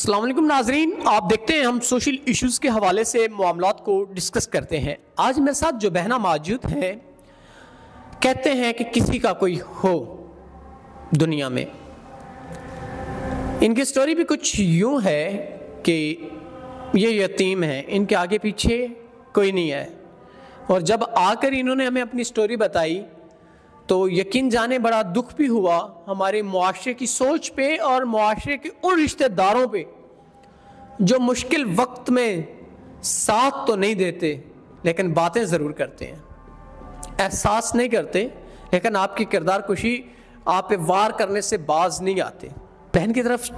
السلام علیکم ناظرین، آپ دیکھتے ہیں ہم سوشل ایشوز کے حوالے سے معاملات کو ڈسکس کرتے ہیں۔ آج میرے ساتھ جو بہنہ موجود ہیں، کہتے ہیں کہ کسی کا کوئی ہو دنیا میں۔ ان کی سٹوری بھی کچھ یوں ہے کہ یہ یتیم ہیں، ان کے آگے پیچھے کوئی نہیں ہے، اور جب آ کر انہوں نے ہمیں اپنی سٹوری بتائی تو یقین جانے بڑا دکھ بھی ہوا ہمارے معاشرے کی سوچ پہ اور معاشرے کے ان رشتہ داروں پہ جو مشکل وقت میں ساتھ تو نہیں دیتے لیکن باتیں ضرور کرتے ہیں، احساس نہیں کرتے لیکن آپ کی کردار کشی آپ پہ وار کرنے سے باز نہیں آتے۔ بہن کی طرف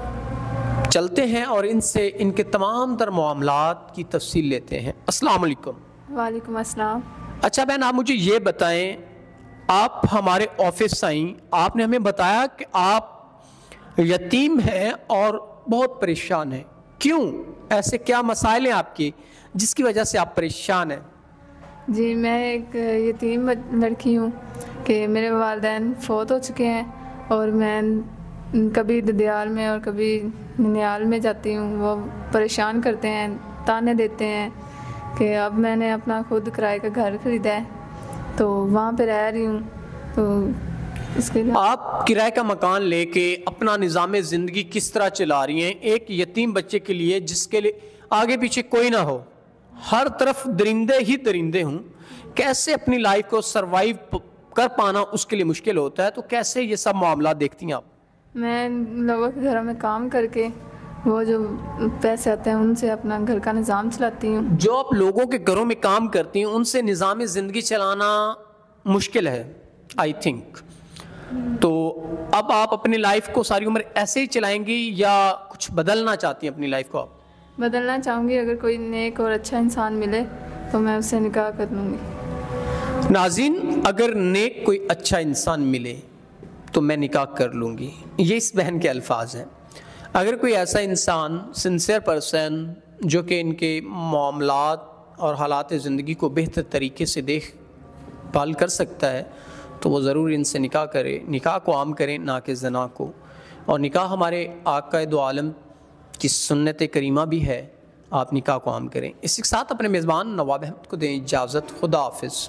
چلتے ہیں اور ان سے ان کے تمام تر معاملات کی تفصیل لیتے ہیں۔ السلام علیکم۔ وعلیکم السلام۔ اچھا بہن، آپ مجھے یہ بتائیں، آپ ہمارے آفس آئیں، آپ نے ہمیں بتایا کہ آپ یتیم ہیں اور بہت پریشان ہیں۔ کیوں؟ ایسے کیا مسائل ہیں آپ کے جس کی وجہ سے آپ پریشان ہیں؟ جی، میں ایک یتیم لڑکی ہوں کہ میرے والدین فوت ہو چکے ہیں، اور میں کبھی ددیال میں اور کبھی ننیال میں جاتی ہوں۔ وہ پریشان کرتے ہیں، تانے دیتے ہیں کہ اب میں نے اپنا خود کرائے کا گھر خریدا ہے تو وہاں پہ رہ رہی ہوں، تو اس کے لیے آپ کرائے کا مکان لے کے اپنا نظام زندگی کس طرح چلا رہی ہیں ایک یتیم بچے کے لیے جس کے لیے آگے پیچھے کوئی نہ ہو، ہر طرف درندے ہی درندے ہوں؟ کیسے اپنی لائف کو سروائیو کر پانا اس کے لیے مشکل ہوتا ہے، تو کیسے یہ سب معاملات دیکھتی ہیں آپ؟ میں لوگوں کے گھروں میں کام کر کے وہ جو پیسے آتے ہیں ان سے اپنا گھر کا نظام چلاتی ہوں۔ جو آپ لوگوں کے گھروں میں کام کرتی ہیں ان سے نظام زندگی چلانا مشکل ہے آئی تھنک، تو اب آپ اپنی لائف کو ساری عمر ایسے ہی چلائیں گی یا کچھ بدلنا چاہتی ہیں اپنی لائف کو آپ؟ بدلنا چاہوں گی، اگر کوئی نیک اور اچھا انسان ملے تو میں اس سے نکاح کر لوں گی۔ ناظرین، اگر نیک کوئی اچھا انسان ملے تو میں نکاح کر لوں گی، یہ اس بہن کے الفاظ ہیں۔ اگر کوئی ایسا انسان سنسیئر پرسن جو کہ ان کے معاملات اور حالات زندگی کو بہتر طریقے سے دیکھ بھال کر سکتا ہے تو وہ ضرور ان سے نکاح کرے، نکاح کو عام کریں نہ کہ زنا کو۔ اور نکاح ہمارے آقا دو عالم کی سنت کریمہ بھی ہے، آپ نکاح کو عام کریں۔ اس کے ساتھ اپنے میزبان نواب احمد کو دیں اجازت۔ خدا حافظ۔